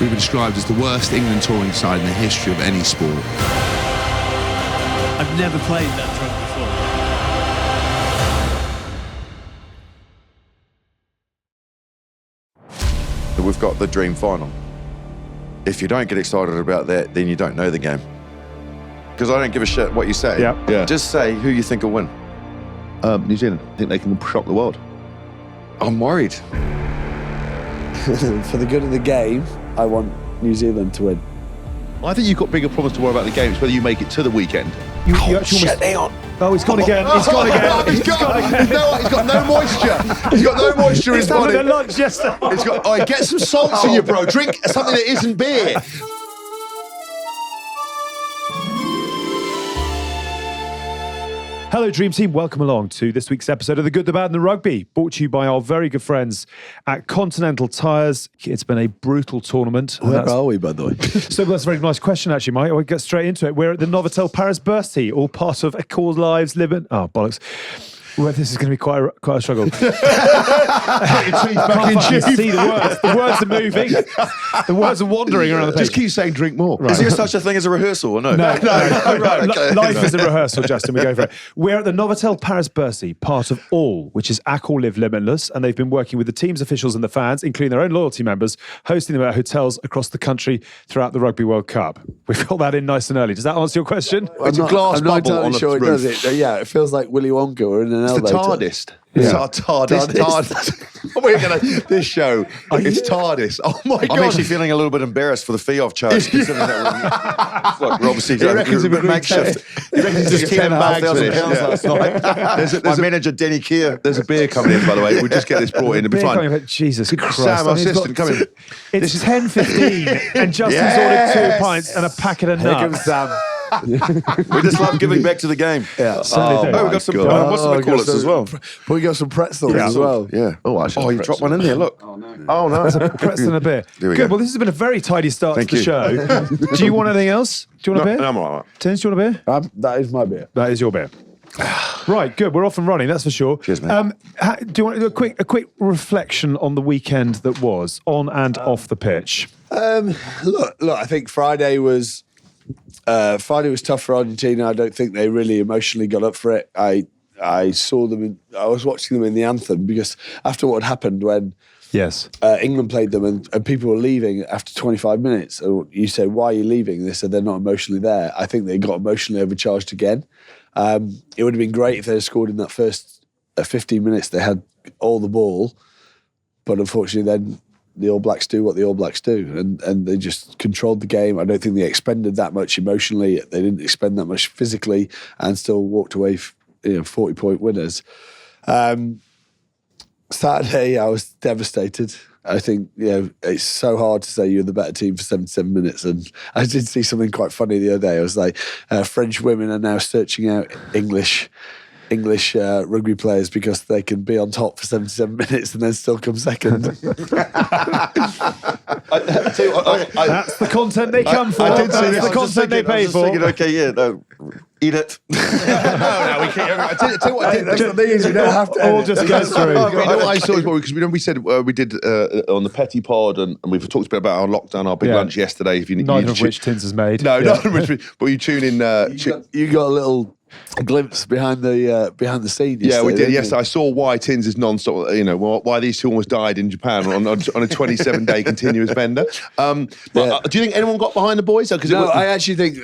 We were described as the worst England touring side in the history of any sport. I've never played that drunk before. We've got the dream final. If you don't get excited about that, then you don't know the game. Because I don't give a shit what you say. Yeah. Just say who you think will win. New Zealand. I think they can shock the world. I'm worried. For the good of the game, I want New Zealand to win. I think you've got bigger problems to worry about the game. It's whether you make it to the weekend. Hang on. Oh, he's gone again. He's gone again. He's got no moisture. He's got no moisture in his body. Having a lunch yesterday. Get some salts in you, bro. Drink something that isn't beer. Hello, Dream Team. Welcome along to this week's episode of The Good, the Bad and the Rugby, brought to you by our very good friends at Continental Tyres. It's been a brutal tournament. Where are we, by the way? So that's a very nice question, actually, Mike. We'll get straight into it. We're at the Novotel Paris Bercy, all part of Accord Lives Living. Oh, bollocks. Well, this is going to be quite a struggle. Get your teeth back in cheek. See the words. The words are moving. The words are wandering around the page. Just keep saying drink more. Is there such a thing as a rehearsal or no? No. Right, okay. Life is a rehearsal, Justin. We go for it. We're at the Novotel Paris Bercy, part of All, which is Accor Live Limitless, and they've been working with the team's officials and the fans, including their own loyalty members, hosting them at hotels across the country throughout the Rugby World Cup. We've got that in nice and early. Does that answer your question? It's a glass I'm not bubble entirely on sure the it roof. does it. Yeah, it feels like Willy Wonka or in an It's the elevator. TARDIS. It's our TARDIS. We're gonna this show. It's TARDIS. Oh my god! I'm actually feeling a little bit embarrassed for the fee off charge. Considering that look, we're obviously He reckons it would makeshift. He reckons Just it's 10 bags for £10,500 this. last night. My manager Denny Keir. There's a beer coming in, by the way. We'll just get this brought in. It'll be fine. Jesus Christ. Sam, our assistant, come in. It's 10:15 and Justin's ordered 2 pints and a packet of Here comes nuts. Sam. We just love giving back to the game. Yeah. Certainly do. Oh, we got some. God. What's the call as well? But we got some pretzels as well. Yeah. Oh, I should Oh, you dropped one in there. Look. Oh, no. Pretzel and a beer. There we Good. go. Well, this has been a very tidy start Thank to the you. show. Do you want anything else? Do you want a beer? No, I'm all right. Tins, do you want a beer? That is my beer. That is your beer. Right, good. We're off and running, that's for sure. Cheers, mate. Do you want to do a quick reflection on the weekend that was on and off the pitch? Look, I think Friday was tough for Argentina. I don't think they really emotionally got up for it. I saw them. I was watching them in the anthem because after what happened when Yes. England played them and people were leaving after 25 minutes. So you say, why are you leaving? They said they're not emotionally there. I think they got emotionally overcharged again. It would have been great if they had scored in that first 15 minutes. They had all the ball, but unfortunately then the All Blacks do what the All Blacks do, and they just controlled the game. I don't think they expended that much emotionally. They didn't expend that much physically, and still walked away 40-point winners. Saturday, I was devastated. I think it's so hard to say you're the better team for 77 minutes. And I did see something quite funny the other day. I was like, French women are now searching out English rugby players because they can be on top for 77 minutes and then still come second. That's the content they come for. I did see That's this. the content they pay for. Eat it. No, we can't. I tell you what I did. That's the thing is, we don't have to. All just goes through. You know what I saw as well, because we said we did on the Petty Pod, and we've talked a bit about our lockdown, our big lunch yesterday. If you Neither of which Tins has made. No, neither of which. But you tune in. You got a little glimpse behind the scene. Yeah, we did. didn't Yes, you? I saw why Tins is non-stop. Why these two almost died in Japan on a 27-day continuous bender. Do you think anyone got behind the boys? No, I actually think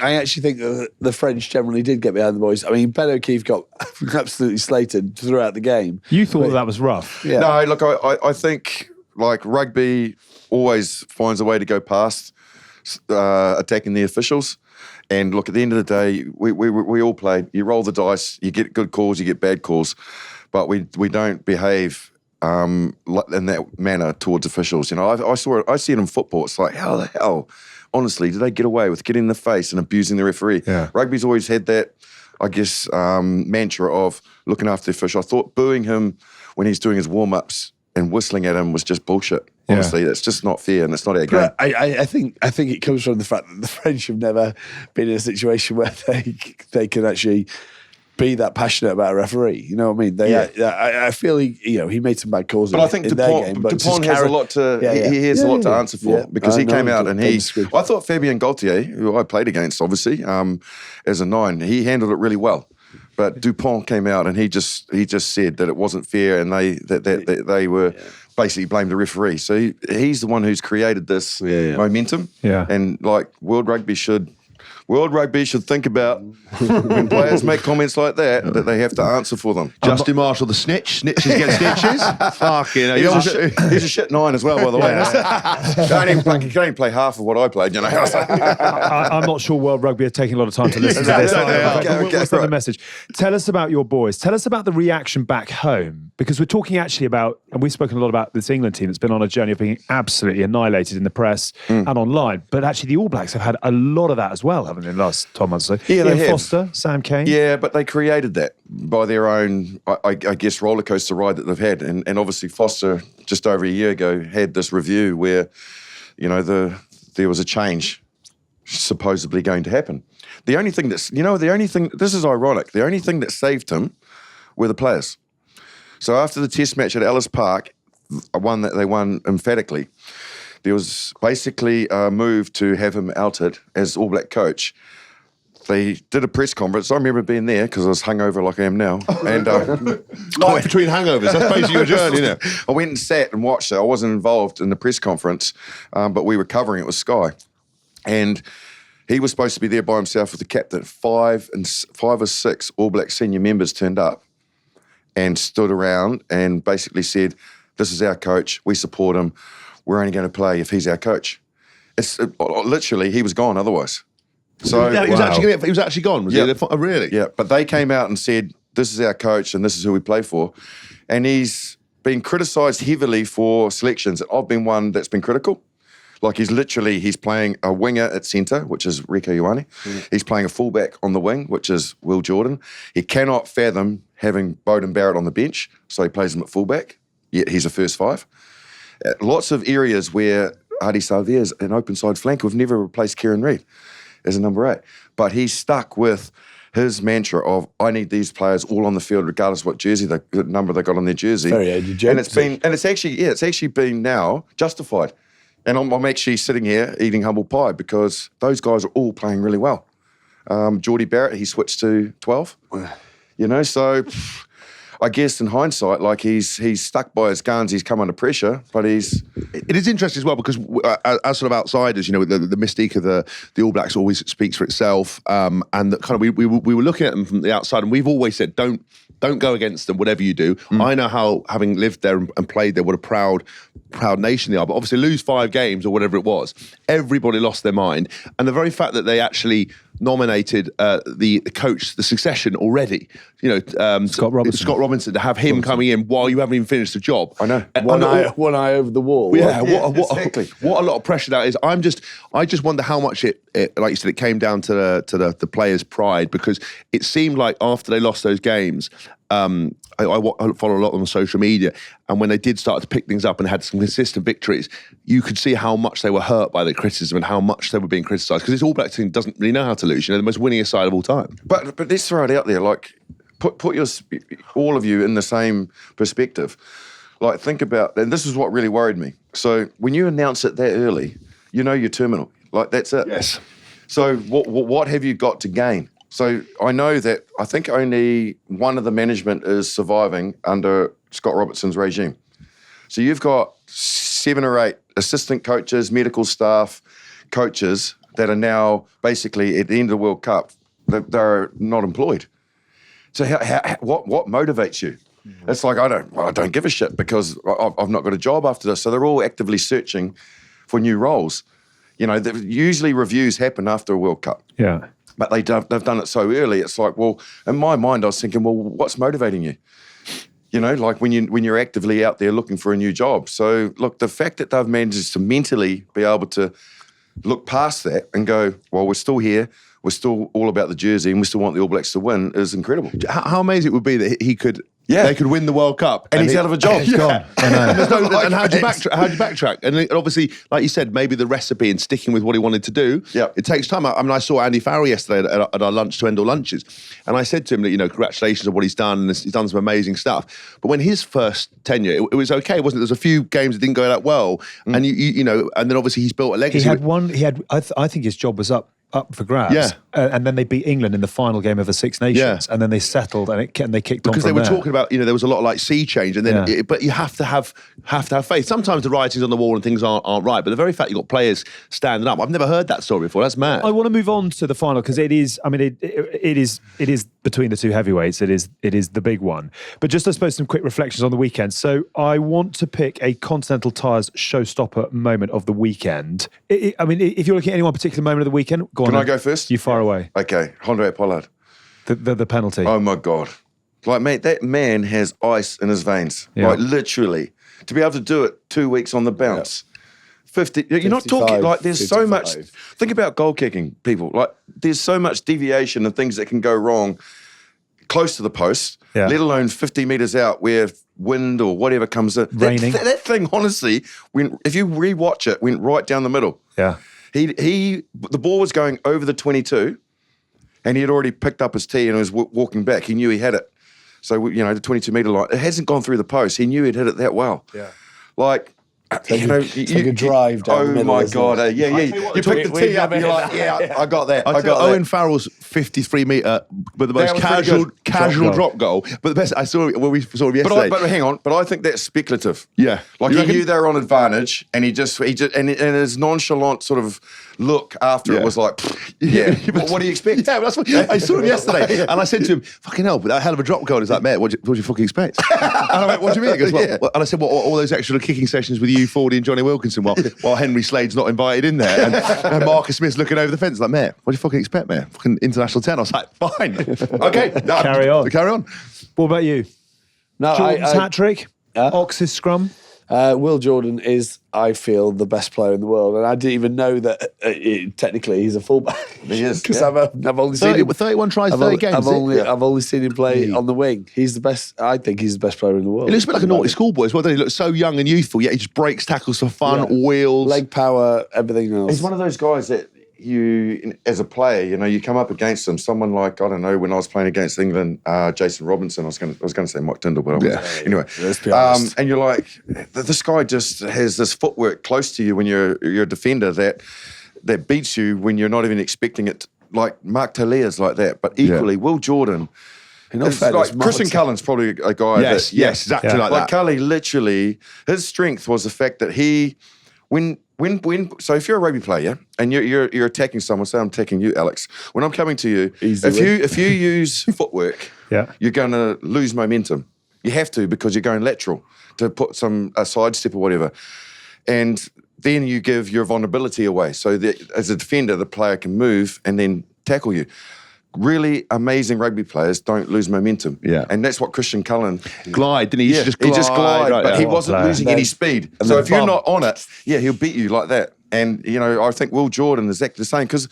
the French generally did get behind the boys. I mean, Payno got absolutely slated throughout the game. You thought that was rough. Yeah. No, look, I think like rugby always finds a way to go past attacking the officials. And look, at the end of the day, we all played. You roll the dice, you get good calls, you get bad calls, but we don't behave in that manner towards officials. I see it in football. It's like, how the hell, honestly, do they get away with getting in the face and abusing the referee? Yeah. Rugby's always had that, I guess, mantra of looking after the official. I thought booing him when he's doing his warm-ups and whistling at him was just bullshit. Honestly, that's just not fair, and it's not our game. But I think it comes from the fact that the French have never been in a situation where they can actually be that passionate about a referee. You know what I mean? I feel he made some bad calls. But I think in their game, but Dupont has a lot to he has a lot to answer for because he came out and I thought Fabien Gaultier, who I played against, obviously as a 9, he handled it really well. But Dupont came out and he just said that it wasn't fair and they were basically blamed the referee. So he's the one who's created this momentum. Yeah. And like World Rugby should think about when players make comments like that they have to answer for them. Justin Marshall, the snitch. Snitches get stitches. Fucking hell. He's a shit 9 as well, by the way. Can't even play half of what I played, you know. I'm not sure World Rugby are taking a lot of time to listen to this. We'll send a message. Tell us about your boys. Tell us about the reaction back home, because we're talking actually about, and we've spoken a lot about this England team that's been on a journey of being absolutely annihilated in the press and online. But actually the All Blacks have had a lot of that as well, haven't they, in the last 12 months or so? Yeah, they have. Foster, Sam Cane. Yeah, but they created that by their own, I guess, roller coaster ride that they've had. And obviously Foster, just over a year ago, had this review where, you know, there was a change supposedly going to happen. The only thing this is ironic, the only thing that saved him were the players. So after the test match at Ellis Park, one that they won emphatically, there was basically a move to have him outed as All Black coach. They did a press conference. I remember being there because I was hungover like I am now. And Life between hangovers. That's basically your journey, isn't it? I went and sat and watched it. I wasn't involved in the press conference, but we were covering it with Sky. And he was supposed to be there by himself with the captain. 5 or 6 All Black senior members turned up and stood around and basically said, "This is our coach. We support him. We're only going to play if he's our coach." It's literally, he was gone otherwise. So he was actually gone. Was he? Oh, really? Yeah, but they came out and said, "This is our coach and this is who we play for." And he's been criticised heavily for selections. I've been one that's been critical. Like he's playing a winger at centre, which is Rieko Ioane. He's playing a fullback on the wing, which is Will Jordan. He cannot fathom having Beauden Barrett on the bench, so he plays him at fullback, yet he's a first 5. Lots of areas where Adi Savia is an open side flank. We've never replaced Kieran Reid as a number 8. But he's stuck with his mantra of, I need these players all on the field regardless of what jersey, the number they got on their jersey. Very aged joke. And it's actually been now justified. And I'm actually sitting here eating humble pie because those guys are all playing really well. Geordie Barrett, he switched to 12. You know, so I guess in hindsight, like he's stuck by his guns, he's come under pressure, but he's... It is interesting as well because as sort of outsiders, you know, the mystique of the All Blacks always speaks for itself, and that kind of we were looking at them from the outside, and we've always said, don't go against them, whatever you do. I know how, having lived there and played there, what a proud nation they are, but obviously lose 5 games or whatever it was, everybody lost their mind, and the very fact that they actually nominated the coach, the succession already, you know, Scott Robinson, to have him coming in while you haven't even finished the job. I know. One eye over the wall. Yeah, exactly. What a lot of pressure that is. I just wonder how much it like you said, it came down to the players' pride, because it seemed like after they lost those games, I follow a lot on social media, and when they did start to pick things up and had some consistent victories, you could see how much they were hurt by the criticism and how much they were being criticised, because this All Black team doesn't really know how to lose. You know, the most winningest side of all time. But let's throw it out there, like put all of you in the same perspective. Like think about, and this is what really worried me. So when you announce it that early, you know you're terminal. Like that's it. Yes. So what have you got to gain? So I know that I think only one of the management is surviving under Scott Robertson's regime. So you've got 7 or 8 assistant coaches, medical staff, coaches that are now basically at the end of the World Cup, they're not employed. So what motivates you? It's like, I don't give a shit because I've not got a job after this. So they're all actively searching for new roles. You know, usually reviews happen after a World Cup. Yeah. But they've done it so early. It's like, well, in my mind, I was thinking, well, what's motivating you? You know, like when you're actively out there looking for a new job. So look, the fact that they've managed to mentally be able to look past that and go, well, we're still here. We're still all about the jersey and we still want the All Blacks to win is incredible. How amazing it would be that he could Yeah. They could win the World Cup. And he's out of a job. He's gone. I know. And, and how do you backtrack? And obviously, like you said, maybe the recipe and sticking with what he wanted to do, Yep. it takes time. I mean, I saw Andy Farrell yesterday at our lunch to end all lunches, and I said to him that, congratulations on what he's done, and he's done some amazing stuff. But when his first tenure, it was okay, wasn't it? There was a few games that didn't go that well, and and then obviously he's built a legacy. I think his job was up for grabs. Yeah. And then they beat England in the final game of the Six Nations, and then they settled and they kicked on because from they were there. talking about, there was a lot of like sea change, and then but you have to have faith. Sometimes the writing's on the wall and things aren't right, but the very fact you've got players standing up, I've never heard that story before. That's mad. I want to move on to the final because it is between the two heavyweights. It is the big one. But just I suppose some quick reflections on the weekend. So I want to pick a Continental Tyres showstopper moment of the weekend. If you're looking at any one particular moment of the weekend, go on. Can I go first? You far away. Okay, Andre Pollard. The penalty. Oh my God. Like, mate, that man has ice in his veins. Yeah. Like, literally. To be able to do it 2 weeks on the bounce. 50, you're not 55, talking, like, there's so 55. much. Think about goal kicking, people. Like, there's so much deviation and things that can go wrong close to the post, let alone 50 metres out where wind or whatever comes in. Raining. That thing, honestly, if you rewatch it, went right down the middle. Yeah. The ball was going over the 22, and he had already picked up his tee and was walking back. He knew he had it. So, the 22-metre line, it hasn't gone through the post. He knew he'd hit it that well. Yeah. Like, Take a drive down the middle, Oh, my isn't God. it? You pick the tee up and you're like, yeah, I got that. I got that. Owen Farrell's 53-metre, but the most was pretty casual good. drop goal. But the best, I saw it when we saw him yesterday. But hang on. But I think that's speculative. Yeah. Like, You he reckon? knew they were on advantage, and he just and his nonchalant sort of look after it was like, what do you expect? Yeah, that's what I saw him yesterday, and I said to him, "Fucking hell, but that hell of a drop goal." He's like, "Mate, what do you fucking expect?" And I went, "What do you mean?" He goes, well, and I said, "What? All those extra kicking sessions with you, Fordy, and Johnny Wilkinson, while Henry Slade's not invited in there, and Marcus Smith's looking over the fence like, mate, what do you fucking expect, mate? Fucking international 10." I was like, "Fine, okay, no, Carry on. carry on." What about you? No, Jordan's hat trick, Ox's scrum. Will Jordan is, I feel, the best player in the world, and I didn't even know that technically he's a fullback. He is, because yeah. I've only seen him. 31 tries, I've 30 only, games. I've only seen him play on the wing. He's the best. I think he's the best player in the world. He looks a bit like a naughty schoolboy as well, doesn't he? He looks so young and youthful, yet he just breaks tackles for fun, wheels. leg power, everything else. He's one of those guys that you, as a player, you come up against him. Someone like, I don't know, when I was playing against England, Jason Robinson, I was going to say Mike Tyndall, but anyway. Let's be honest. And you're like, this guy just has this footwork close to you when you're a defender that beats you when you're not even expecting it. Like Mark Talia's like that, but equally, Will Jordan. It's like Christian Cullen's probably a guy Yes, exactly like that. Cully, literally, his strength was the fact that he, so if you're a rugby player and you're attacking someone, say I'm attacking you, Alex. When I'm coming to you, if you use footwork, you're going to lose momentum. You have to, because you're going lateral to put a sidestep or whatever, and then you give your vulnerability away. So that as a defender, the player can move and then tackle you. Really amazing rugby players don't lose momentum. Yeah. And that's what Christian Cullen... Glide, didn't he? He just glide, right, but he what wasn't player. losing any speed. So if you're not on it, he'll beat you like that. And, I think Will Jordan is exactly the same, because...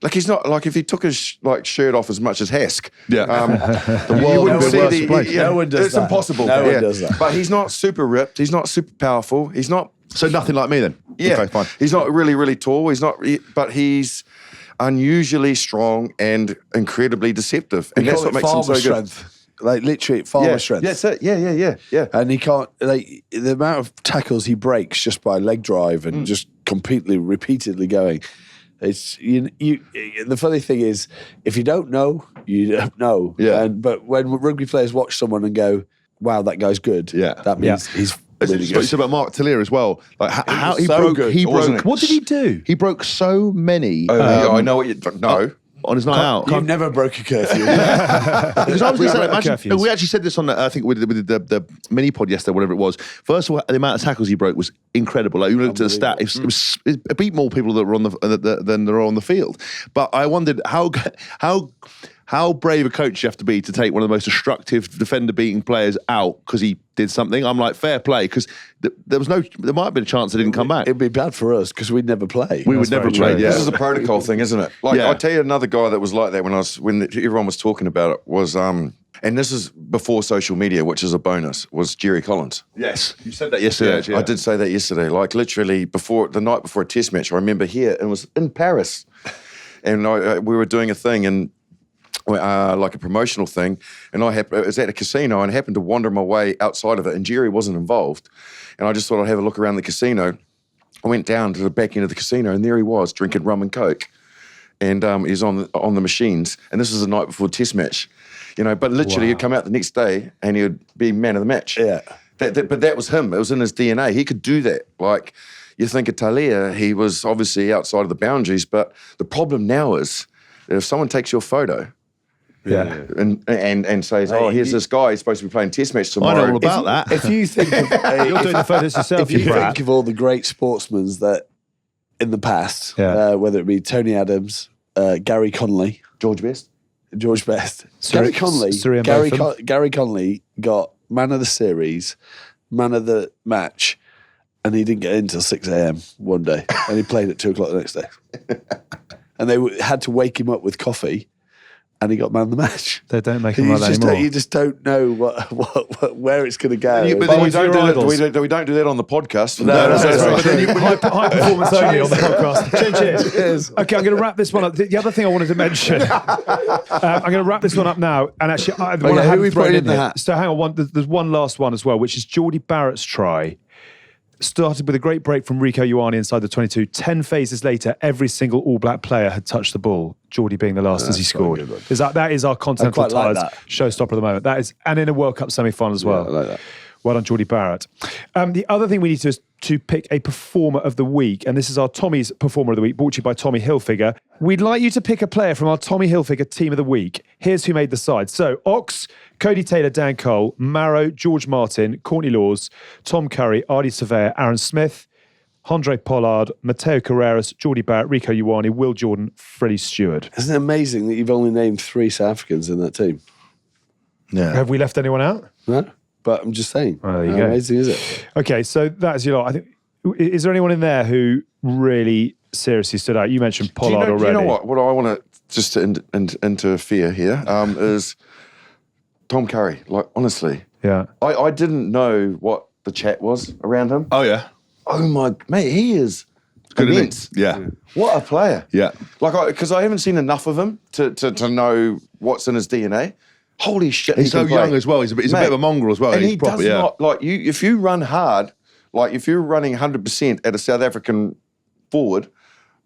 Like, he's not, like, if he took his shirt off as much as Hask, the you wouldn't see worse place. No one does it's that. impossible. No one does that. But he's not super ripped. He's not super powerful. He's not... So nothing like me then? Yeah. Okay, fine. He's not really, really tall. He's not... But he's unusually strong and incredibly deceptive. And that's what makes him so good. Strength. Like, literally, farmer strength. That's it. Yeah. And he can't, the amount of tackles he breaks just by leg drive and just completely, repeatedly going. It's the funny thing is, if you don't know, you don't know. Yeah. But when rugby players watch someone and go, "Wow, that guy's good," that means he's really What you good. said about Mark Talia as well. Like how he so broke. good, He wasn't broke. it? What did he do? He broke so many. I know what you... No. On his night out. You've never broke a curfew. Because I was going to say, broke imagine, curfews. we actually said this on, I think we did the mini pod yesterday, whatever it was. First of all, the amount of tackles he broke was incredible. Like, you looked at the stat, it beat more people that were on than there are on the field. But I wondered how brave a coach you have to be to take one of the most destructive defender-beating players out because he did something. I'm like, fair play, because there might have been a chance it didn't come back. It'd be bad for us because we'd never play. We would never play. Yeah. This is a protocol thing, isn't it? Like, I'll tell you another guy that was like that when everyone was talking about it was And this is before social media, which is a bonus, was Jerry Collins. Yes, you said that yesterday. actually, I did say that yesterday. Like literally the night before a test match, I remember here, and it was in Paris. And we were doing a thing, and like a promotional thing, and it was at a casino, and I happened to wander my way outside of it, and Jerry wasn't involved. And I just thought I'd have a look around the casino. I went down to the back end of the casino, and there he was, drinking rum and coke. And he was on the machines, and this was the night before the test match. But literally he'd come out the next day and he would be man of the match. Yeah. But that was him. It was in his DNA. He could do that. Like, you think of Talia, he was obviously outside of the boundaries, but the problem now is that if someone takes your photo and says, here's this guy, he's supposed to be playing test match tomorrow. I know all about that. If you think of, You're doing the photos yourself, if you brat. think of all the great sportsmen that in the past, whether it be Tony Adams, Gary Connolly, George Best. Gary Connolly. Surrey and Botham. Gary Connolly got man of the series, man of the match, and he didn't get in until 6 a.m. one day, and he played at 2 o'clock the next day. And they had to wake him up with coffee, and he got man of the match. They don't make them like that anymore. You just don't know where it's going to go. But we don't do that on the podcast. No, But then high performance only on the podcast. Cheers. Okay, I'm going to wrap this one up. The other thing I wanted to mention, I'm going to wrap this one up now. And actually, the one I who haven't we thrown putting in in the here. hat? So hang on, there's one last one as well, which is Geordie Barrett's try. Started with a great break from Rico Ioane inside the 22. 10 phases later, every single All Black player had touched the ball. Geordie being the last as he scored. That is our Continental Tyres showstopper at the moment. That is, and in a World Cup semi-final as well. I like that. Well done, Geordie Barrett. The other thing we need to do is to pick a performer of the week, and this is our Tommy's performer of the week, brought to you by Tommy Hilfiger. We'd like you to pick a player from our Tommy Hilfiger team of the week. Here's who made the side. So, Ox, Cody Taylor, Dan Cole, Marrow, George Martin, Courtney Lawes, Tom Curry, Ardy Surveyor, Aaron Smith, Andre Pollard, Matteo Carreras, Geordie Barrett, Rico Ioane, Will Jordan, Freddie Stewart. Isn't it amazing that you've only named 3 South Africans in that team? Yeah. Have we left anyone out? No? But I'm just saying. Oh, there you how go. amazing is it? Okay, so that's your lot. I think. Is there anyone in there who really seriously stood out? You mentioned Pollard already. Do you know what? What I want to just to interfere here is Tom Curry. Like, honestly, Yeah. I didn't know what the chat was around him. Oh, yeah. Oh my, mate, he is Good at immense. it. Yeah. What a player. Yeah. Like, because I haven't seen enough of him to know what's in his DNA. Holy shit, He's he so can play. young as well. He's a bit of a mongrel as well. And He's he proper, does not, like, if you run hard, like if you're running 100% at a South African forward,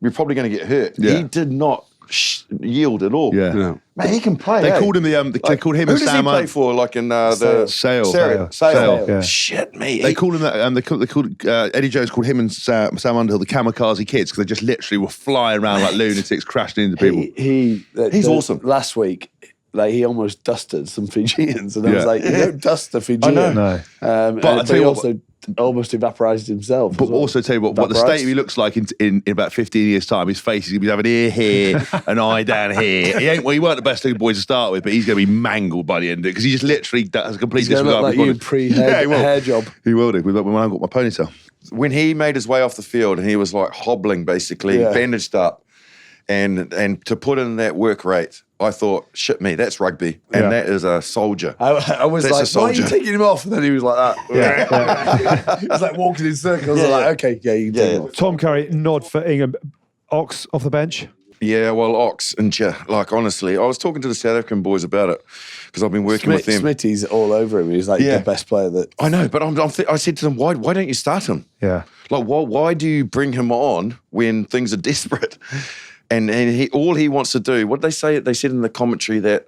you're probably going to get hurt. Yeah. He did not yield at all. Yeah. No. Man, he can play. They eh? called him they called him Who and does Sam. he play for? Like in the Sale. Sale. Yeah. Shit, me. They called him that, and they called Eddie Jones called him and Sam Underhill the kamikaze kids because they just literally were flying around like lunatics, crashing into people. He's awesome. Last week, like he almost dusted some Fijians, and I was Yeah. like, "You don't dust a Fijian." I know. No. But I'll tell he you also almost evaporized himself. But as well. also tell you what the state of he looks like in about 15 years' time. His face is going to be having ear here, an eye down here. He weren't the best looking boy to start with, but he's going to be mangled by the end of it because he just literally has a complete He's going to disregard. look like for you body. pre-hair he will. hair job. He will do. When I got my ponytail. When he made his way off the field and he was like hobbling, basically, Yeah. bandaged up, and to put in that work rate, I thought, shit me, that's rugby. And Yeah. that is a soldier. I was That's a like, "Why are you soldier." taking him off?" And then he was like that. He was like walking in circles. I was like, "Okay, yeah, you can take him off." Tom Curry, nod for England. Ox off the bench. Yeah, well, Ox and like honestly, I was talking to the South African boys about it because I've been working with them. Smitty's all over him. He's like Yeah. the best player that. I know, but I said to them, why don't you start him? Yeah. Like, why do you bring him on when things are desperate? And all he wants to do, what did they say? They said in the commentary that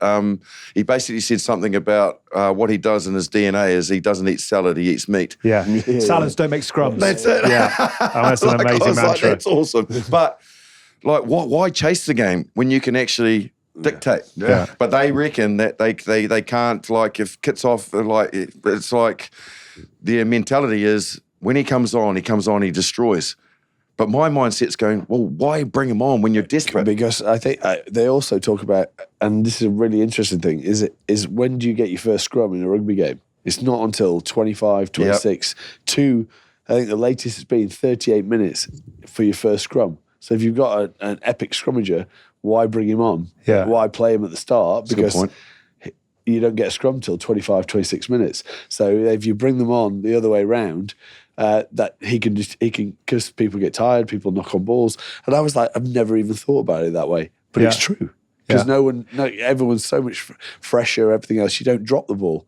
he basically said something about what he does in his DNA is he doesn't eat salad, he eats meat. Yeah. Salads don't make scrums. That's it. Yeah. Oh, that's an Like, I amazing was like, mantra. that's awesome. But like, why chase the game when you can actually dictate? Yeah. But they reckon that they can't, like, if Kit's off, like, it's like their mentality is when he comes on, he destroys. But my mindset's going, well, why bring him on when you're desperate? Because I think they also talk about, and this is a really interesting thing, is when do you get your first scrum in a rugby game? It's not until 25, 26, to, I think the latest has been 38 minutes for your first scrum. So if you've got an epic scrummager, why bring him on? Yeah. Why play him at the start? That's a good point. you don't get a scrum till 25, 26 minutes. So if you bring them on the other way round, that he can because people get tired, people knock on balls, and I was like, I've never even thought about it that way, but it's true because everyone's so much fresher, everything else. You don't drop the ball.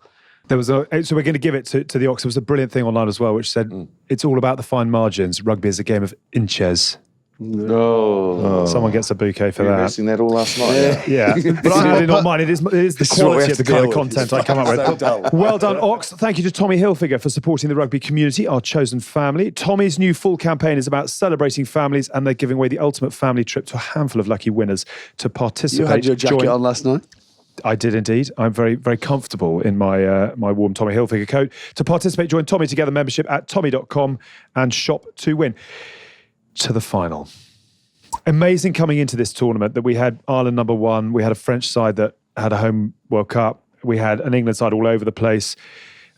So we're going to give it to the Ox. There was a brilliant thing online as well, which said it's all about the fine margins. Rugby is a game of inches. No. Someone gets a bouquet for You were that. missing that all last night. Yeah, but sadly not mine. It is the quality of the kind of content I come up with. Well done, Ox. Thank you to Tommy Hilfiger for supporting the rugby community, our chosen family. Tommy's new full campaign is about celebrating families, and they're giving away the ultimate family trip to a handful of lucky winners to participate. You had your jacket on last night? I did indeed. I'm very, very comfortable in my my warm Tommy Hilfiger coat. To participate, join Tommy Together membership at tommy.com and shop to win. To the final. Amazing coming into this tournament that we had Ireland number one, we had a French side that had a home World Cup, we had an England side all over the place,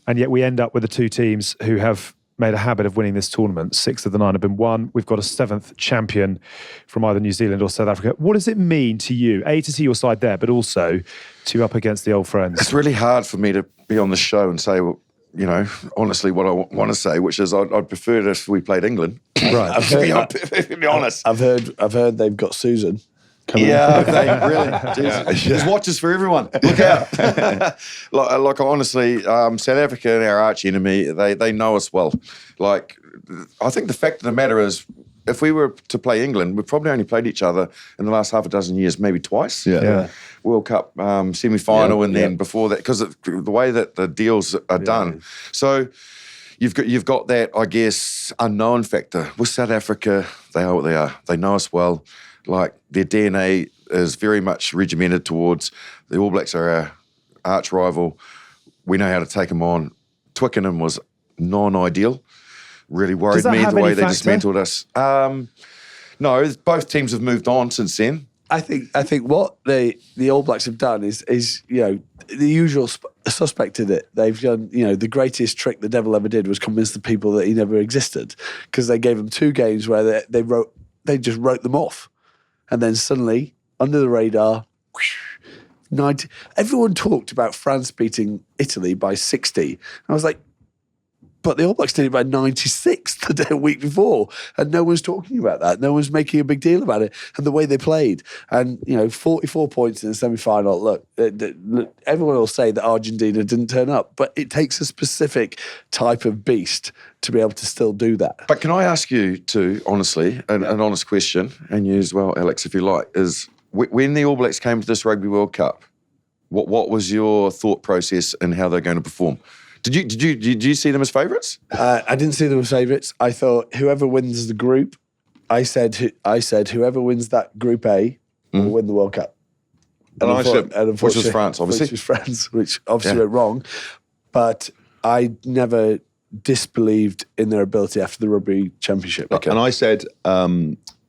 and yet we end up with the two teams who have made a habit of winning this tournament. 6 of the 9 have been won. We've got a 7th champion from either New Zealand or South Africa. What does it mean to you, A, to see your side there, but also to up against the old friends? It's really hard for me to be on the show and say, honestly, what I want to say, which is I'd prefer it if we played England. Right. to be honest. I've heard they've got Susan. Really. There's watches for everyone. Look out. like honestly, South Africa and our arch enemy, they know us well. Like, I think the fact of the matter is, if we were to play England, we've probably only played each other in the last half a dozen years, maybe twice. Yeah. World Cup semi-final, and then before that, because of the way that the deals are done. So you've got that, I guess, unknown factor. With South Africa, they are what they are. They know us well. Like, their DNA is very much regimented towards the All Blacks are our arch rival. We know how to take them on. Twickenham was non-ideal. Really worried me the way they dismantled us. No, both teams have moved on since then. I think what the All Blacks have done is the usual suspect in it. They've done the greatest trick the devil ever did was convince the people that he never existed, because they gave them 2 games where they just wrote them off, and then suddenly under the radar. 90. Everyone talked about France beating Italy by 60. I was like, but the All Blacks did it by 96 the week before, and no one's talking about that. No one's making a big deal about it, and the way they played. And 44 points in the semi-final. Look, everyone will say that Argentina didn't turn up, but it takes a specific type of beast to be able to still do that. But can I ask you too, honestly, an honest question, and you as well, Alex, if you like, is when the All Blacks came to this Rugby World Cup, what was your thought process and how they're going to perform? Did you see them as favourites? I didn't see them as favourites. I thought whoever wins the group, I said whoever wins that Group A will win the World Cup. And I said, which was France, obviously. Which was France, which obviously went wrong. But I never disbelieved in their ability after the Rugby Championship. Okay. And I said,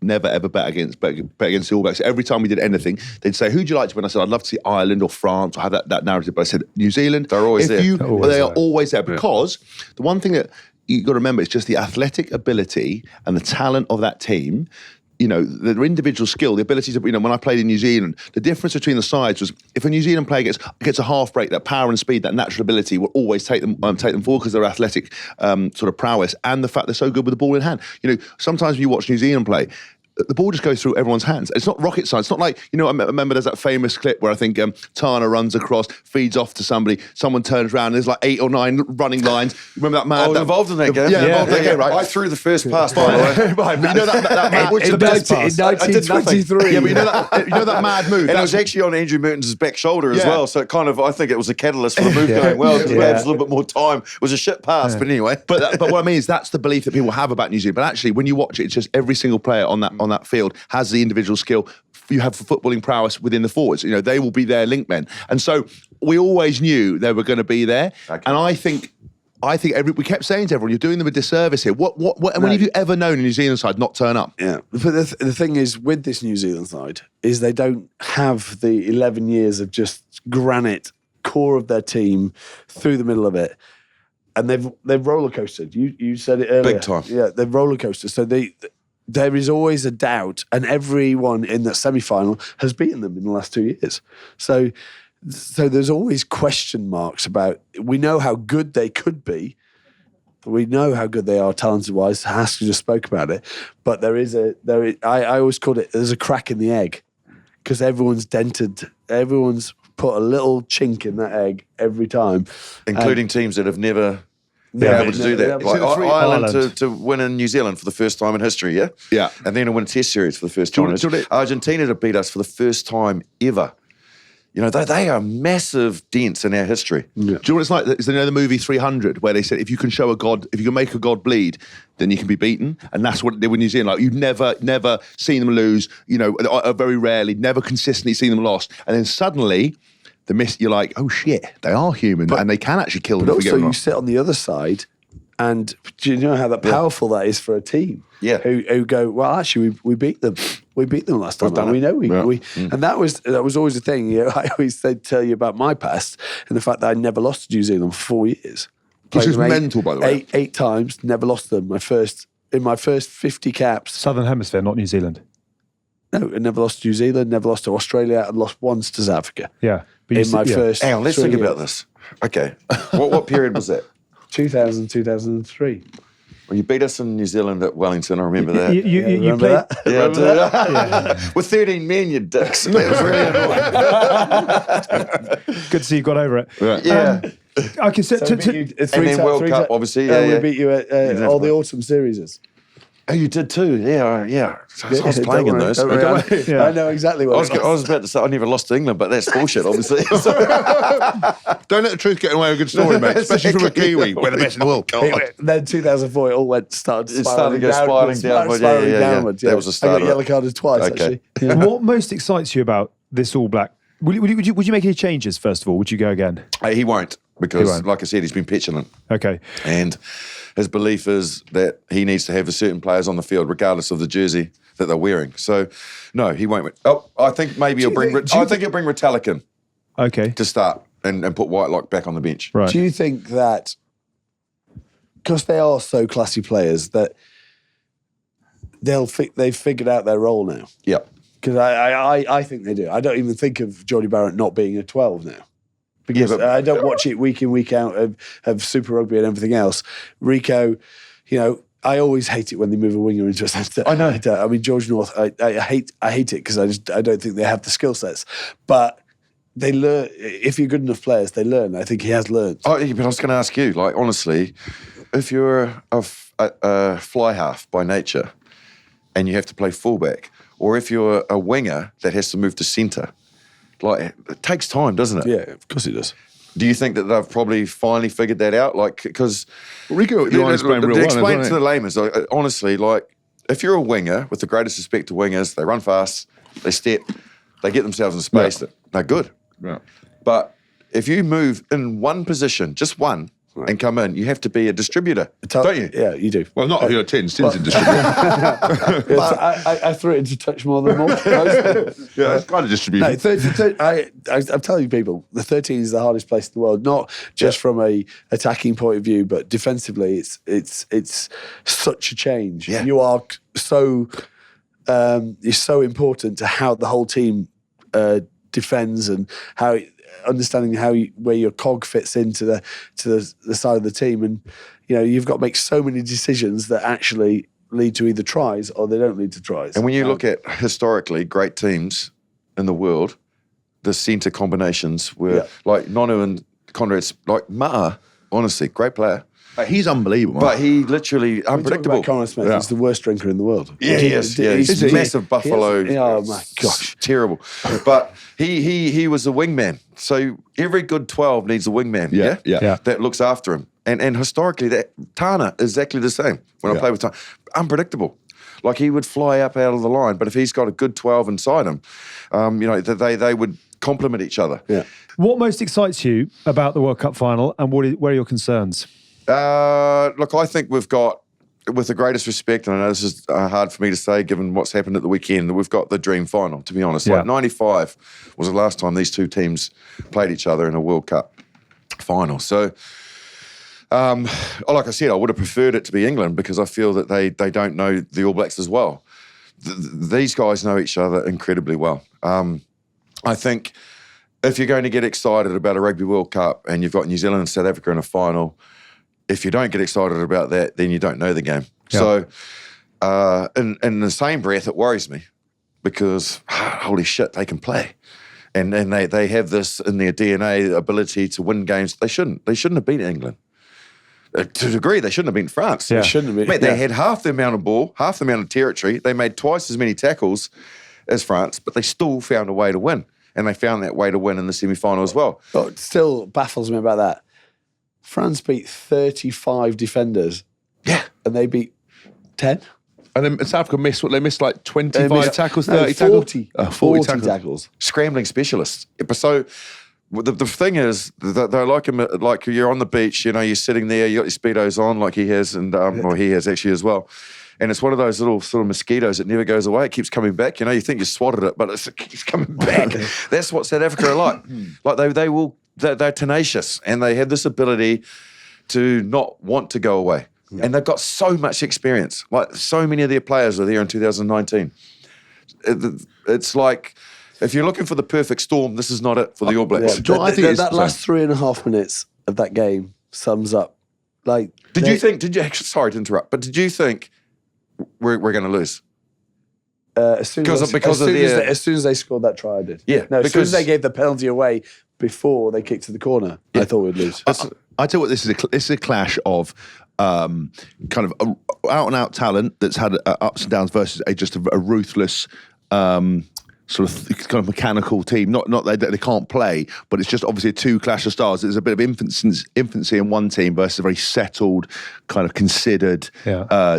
never ever bet against the All Blacks. Every time we did anything, they'd say, "Who'd you like to win?" I said, "I'd love to see Ireland or France," or have that narrative. But I said, New Zealand. They're always there. They are always there, because the one thing that you've got to remember is just the athletic ability and the talent of that team. Their individual skill, the ability to, when I played in New Zealand, the difference between the sides was if a New Zealand player gets a half break, that power and speed, that natural ability will always take them forward because they're athletic sort of prowess, and the fact they're so good with the ball in hand. Sometimes when you watch New Zealand play, the ball just goes through everyone's hands. It's not rocket science. It's not like, I remember there's that famous clip where I think Tana runs across, feeds off to somebody, someone turns around, and there's like 8 or 9 running lines. Remember that man? Involved in that game. Yeah, involved in that game, right? I threw the first pass, by the way. Right, but you know that mad... Which is the best pass? In 1993. Yeah, but you know that mad move? And it was actually on Andrew Mertens' back shoulder as well, so it kind of, I think it was a catalyst for the move going well, because we had a little bit more time. It was a shit pass, but anyway. But what I mean is that's the belief that people have about New Zealand. But actually, when you watch it, it's just every single player on that field has the individual skill. You have footballing prowess within the forwards. They will be their link men. And so we always knew they were going to be there. Okay. And I think we kept saying to everyone, you're doing them a disservice here. When have you ever known a New Zealand side not turn up? Yeah. But the thing is, with this New Zealand side, is they don't have the 11 years of just granite core of their team through the middle of it. And they've roller coasted. You said it earlier. Big time. Yeah, they've roller coasted. So there is always a doubt, and everyone in that semi-final has beaten them in the last 2 years. So So there's always question marks about. We know how good they could be. We know how good they are talented-wise. Hask just spoke about it, but I always call it. There's a crack in the egg because everyone's dented. Everyone's put a little chink in that egg every time, including teams that have never been able to do that. Like Ireland to win in New Zealand for the first time in history, Yeah. and then to win a Test series for the first time. Argentina to beat us for the first time ever. You know, they are massive dents in our history. Yeah. Do you know what it's like? Is the movie 300 where they said if you can make a god bleed, then you can be beaten, and that's what they were in New Zealand. Like you've never seen them lose. You know, very rarely, never consistently seen them lost, and then suddenly. You're like, oh shit, they are human and they can actually kill them. But also, you sit on the other side, and do you know how powerful that is for a team? Yeah, who go, well, actually, we beat them. We beat them last time. We know and that was always the thing. You know, I always tell you about my past and the fact that I never lost to New Zealand for 4 years. Which is mental, by the way. Eight times, never lost them. In my first 50 caps. Southern Hemisphere, not New Zealand. No, I never lost to New Zealand, never lost to Australia, and lost once to South Africa. Yeah. But first. Hang on, let's think about this. Okay. What period was that? 2000, 2003. Well, you beat us in New Zealand at Wellington, I remember that. You played. Yeah, with 13 men, you dicks. That was really annoying. Good to see you got over it. Yeah. Okay, so and then World Cup, obviously. We beat you at all the autumn series. Oh, you did too. Yeah. So I was playing in those. I know exactly what I was about to say I never lost to England, but that's bullshit, obviously. Don't let the truth get away with a good story, mate. Especially from a Kiwi. We're the best in the world. Then 2004, it all started spiraling downwards. That was a start. I got yellow carded twice, actually. Yeah. What most excites you about this All Black? Would you make any changes, first of all? Would you go again? He won't, because, like I said, he's been petulant. Okay. And his belief is that he needs to have a certain players on the field, regardless of the jersey that they're wearing. So, no, he won't. Oh, I think maybe he'll bring Retallick in. Okay. To start and put Whitelock back on the bench. Right. Do you think that, because they are so classy players, that they've figured out their role now? Yeah. Because I think they do. I don't even think of Geordie Barrett not being a 12 now. Because I don't watch it week in, week out of Super Rugby and everything else. Rico, you know, I always hate it when they move a winger into a centre. I know. I mean, George North, I hate it because I don't think they have the skill sets. But they learn. If you're good enough players, they learn. I think he has learned. Oh, but I was going to ask you, like, honestly, if you're a fly half by nature and you have to play fullback, or if you're a winger that has to move to centre, like, it takes time, doesn't it? Yeah, of course it does. Do you think that they've probably finally figured that out? Like, because Rico, explain to the laymen, honestly, like, if you're a winger, with the greatest respect to wingers, they run fast, they step, they get themselves in space, they're good. Yeah. But if you move in one position, just one, and come in, you have to be a distributor, don't you? Yeah, you do. Well, not if you're Tins. Tins is distributor. I threw it into touch more than more. Yeah, it's kind of distribution. I'm telling you, people, the 13 is the hardest place in the world. Not just from a attacking point of view, but defensively, it's such a change. Yeah. You are so you're so important to how the whole team defends and how. Understanding where your cog fits into the side of the team, and you know you've got to make so many decisions that actually lead to either tries or they don't lead to tries. And when you look at historically great teams in the world, the centre combinations were like Nonu and Conrad's, like Ma'a, honestly, great player. He's unbelievable. But he literally unpredictable. Conor Smith is the worst drinker in the world. Yeah, he is. Yeah, he's a massive buffalo. Oh my gosh, terrible. But he was a wingman. So every good 12 needs a wingman. Yeah. That looks after him. And historically, that Tana is exactly the same. When I play with Tana, unpredictable. Like he would fly up out of the line, but if he's got a good 12 inside him, you know, they would complement each other. Yeah. What most excites you about the World Cup final, and where are your concerns? Look, I think we've got, with the greatest respect, and I know this is hard for me to say given what's happened at the weekend, we've got the dream final, to be honest. Like 95 was the last time these two teams played each other in a World Cup final. So, like I said, I would have preferred it to be England because I feel that they don't know the All Blacks as well. These guys know each other incredibly well. I think if you're going to get excited about a Rugby World Cup and you've got New Zealand and South Africa in a final, if you don't get excited about that, then you don't know the game. Yeah. So in the same breath, it worries me because, holy shit, they can play. And they have this in their DNA, the ability to win games. They shouldn't have beaten England. To a degree, they shouldn't have beaten France. Yeah. They shouldn't have been. Mate, they had half the amount of ball, half the amount of territory. They made twice as many tackles as France, but they still found a way to win. And they found that way to win in the semi-final as well. But it still baffles me about that. France beat 35 defenders. Yeah. And they beat 10. And then South Africa missed what they missed, like 25 They missed- tackles, no, 30 40, tackles. 40 tackles. tackles. Scrambling specialists. So the thing is, they're like you're on the beach, you know, you're sitting there, you got your Speedos on like he has, and or he has actually as well. And it's one of those little sort of mosquitoes that never goes away. It keeps coming back. You know, you think you swatted it, but it keeps coming back. That's what South Africa are like. Like they're tenacious, and they have this ability to not want to go away. Yeah. And they've got so much experience. Like so many of their players were there in 2019. It's like, if you're looking for the perfect storm, this is not it for the All Blacks. Yeah, I think that last 3.5 minutes of that game sums up. Like, Did you actually, sorry to interrupt, but did you think we're going to lose? As soon as they scored that try, I did. Yeah, No, as soon as because- they gave the penalty away before they kicked to the corner, I thought we'd lose. I tell you what, this is a clash of kind of out and out talent that's had ups and downs versus just a ruthless sort of kind of mechanical team. Not that they can't play, but it's just obviously a two clash of styles. There's a bit of infancy in one team versus a very settled, kind of considered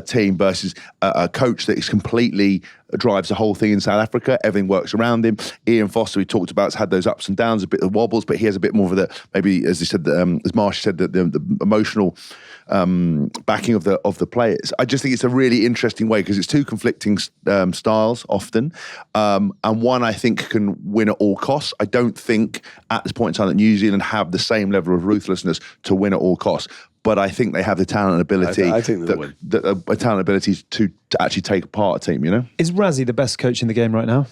team versus a coach that is completely drives the whole thing in South Africa. Everything works around him. Ian Foster, we talked about, has had those ups and downs, a bit of wobbles, but he has a bit more of the, maybe as he said, as Marsh said, the emotional backing of the players. I just think it's a really interesting way because it's two conflicting styles often, and one I think can win at all costs. I don't think at this point in time that New Zealand have the same level of ruthlessness to win at all costs. But I think they have the talent and ability. I think they'll win. A talent and ability to actually take apart a team. You know, Is Rassie the best coach in the game right now?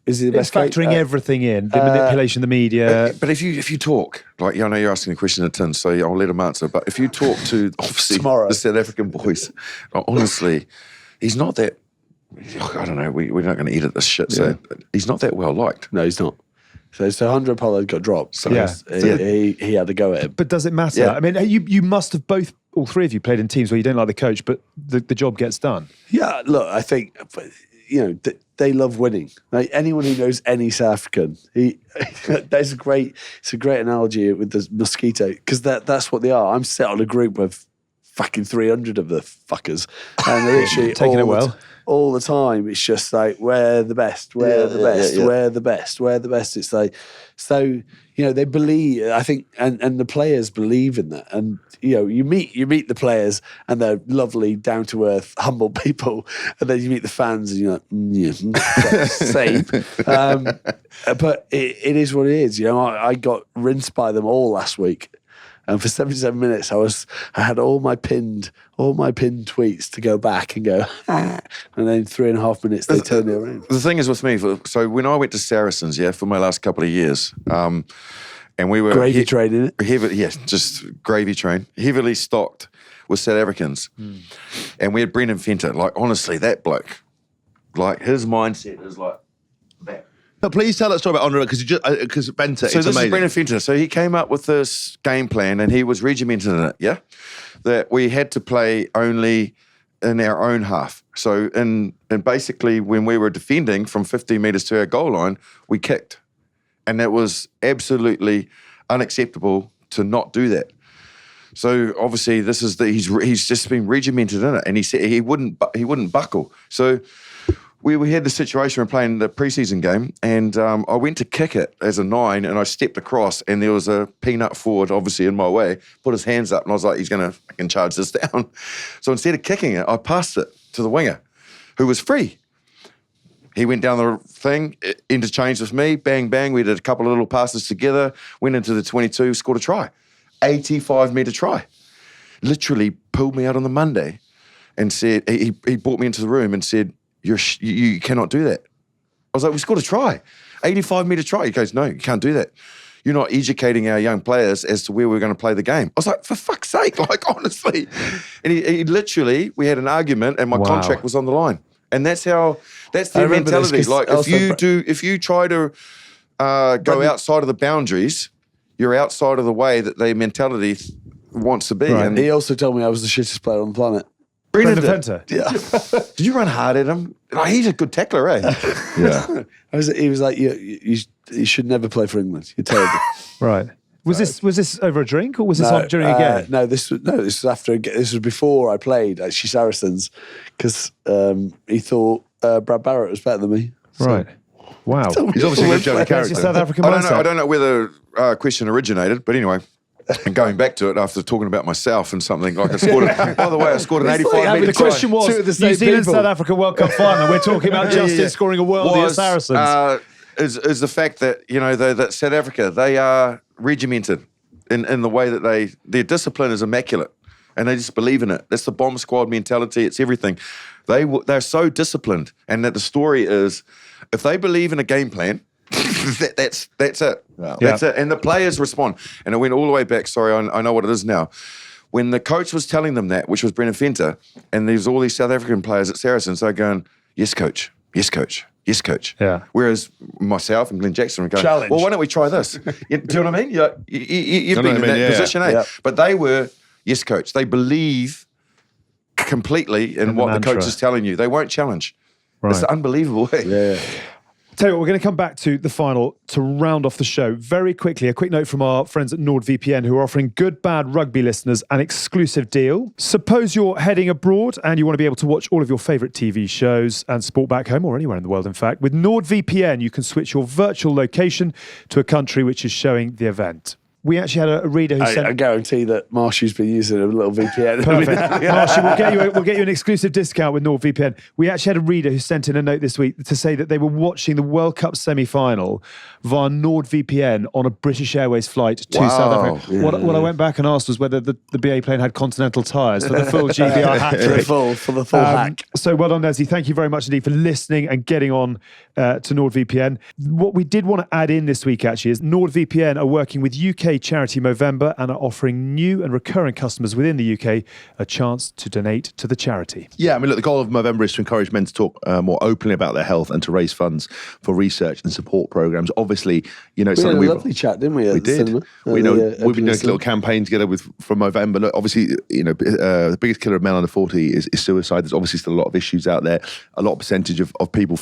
Is he the best Factoring coach? everything in, the manipulation, the media. But if you talk, like, I know you're asking a question to Tins, so I'll let him answer. But if you talk to obviously Tomorrow. the South African boys, honestly, he's not that. I don't know. We're not going to edit this shit. So he's not that well liked. No, he's not. So 100 Pollard got dropped. So Yeah. he had to go at it. But does it matter? Yeah. I mean, you must have all three of you played in teams where you don't like the coach, but the job gets done. Yeah, look, I think, they love winning. Like anyone who knows any South African, it's a great analogy with the mosquito, because that's what they are. I'm set on a group of fucking 300 of the fuckers, and they're literally Taking it well. all the time. It's just like, we're the best, we're the best, we're the best, we're the best. It's like, so, they believe, I think, and the players believe in that. And, you meet the players and they're lovely, down to earth, humble people. And then you meet the fans and you're like, same. But it is what it is. I got rinsed by them all last week. And for 77 minutes, I had all my pinned tweets to go back and go, and then 3.5 minutes they turned it around. The thing is with me, so when I went to Saracens, for my last couple of years, and we were Gravy train, innit? just gravy train, heavily stocked with South Africans, and we had Brendan Fenter. Like, honestly, that bloke, like, his mindset is like that. but please tell that story about Andre because Benta. So it's this amazing. is Brendan Fenter. So he came up with this game plan, and he was regimented in it. That we had to play only in our own half. So and basically, when we were defending from 15 metres to our goal line, we kicked, and that was absolutely unacceptable to not do that. So obviously, this is he's just been regimented in it, and he said he wouldn't buckle. So we had the situation, we're playing the preseason game, and I went to kick it as a 9, and I stepped across, and there was a peanut forward, obviously, in my way, put his hands up, and I was like, he's going to fucking charge this down. So instead of kicking it, I passed it to the winger, who was free. He went down the thing, interchanged with me, bang, bang. We did a couple of little passes together, went into the 22, scored a try. 85-metre try. Literally pulled me out on the Monday and said, he brought me into the room and said, you cannot do that. I was like, we scored a try. 85-metre try. He goes, no, you can't do that. You're not educating our young players as to where we're going to play the game. I was like, for fuck's sake, like, honestly. And he literally, we had an argument and my contract was on the line. And that's their mentality. Like, if you try to go outside of the boundaries, you're outside of the way that their mentality wants to be. Right. And he also told me I was the shittest player on the planet. Brendan Fenter. Yeah. Did you run hard at him? Like, he's a good tackler, eh? Yeah. He was like, you should never play for England. You're terrible. Right. Was this over a drink or was this on during a game? No, this was after a game. This was before I played actually Saracens because he thought Brad Barrett was better than me. So. Right. Wow. He's obviously a German character. South African I mindset. don't know where the question originated, but anyway. And going back to it after talking about myself and something like I scored. By the way, I scored an 85-metre The try. question was Two of the New same Zealand people. South Africa World Cup final. We're talking about Justin scoring a worldie at Saracens. Is the fact that that South Africa, they are regimented in the way that their discipline is immaculate and they just believe in it. That's the bomb squad mentality. It's everything. They're so disciplined, and that the story is if they believe in a game plan. That's it. Wow. That's it. And the players respond. And it went all the way back. Sorry, I know what it is now. When the coach was telling them that, which was Brendan Fenter, and there's all these South African players at Saracens, they're going, yes, coach. Yes, coach. Yes, coach. Yeah. Whereas myself and Glenn Jackson were going, Challenge. well, why don't we try this? Do you know what I mean? You've been in that position, eh? Yeah. But they were, yes, coach. They believe completely in what the mantra. coach is telling you. They won't challenge. Right. It's unbelievable. Eh? Yeah. Tell you what, we're going to come back to the final to round off the show. Very quickly, a quick note from our friends at NordVPN who are offering Good Bad Rugby listeners an exclusive deal. Suppose you're heading abroad and you want to be able to watch all of your favourite TV shows and sport back home or anywhere in the world, in fact. With NordVPN, you can switch your virtual location to a country which is showing the event. We actually had a reader who sent... I guarantee that Marshy's been using a little VPN. Perfect. Marshy, we'll get you an exclusive discount with NordVPN. We actually had a reader who sent in a note this week to say that they were watching the World Cup semi-final via NordVPN on a British Airways flight to South Africa. What I went back and asked was whether the BA plane had Continental Tyres for the full GBR hat trick. For the full hack. So well done, Nessie. Thank you very much indeed for listening and getting on to NordVPN. What we did want to add in this week actually is NordVPN are working with UK charity Movember and are offering new and recurring customers within the UK a chance to donate to the charity. Yeah, I mean, look, the goal of Movember is to encourage men to talk more openly about their health and to raise funds for research and support programs. Obviously, We had a lovely chat, didn't we? We did. We've been doing a little campaign together from Movember. Look, obviously, the biggest killer of men under 40 is suicide. There's obviously still a lot of issues out there. A lot of percentage of people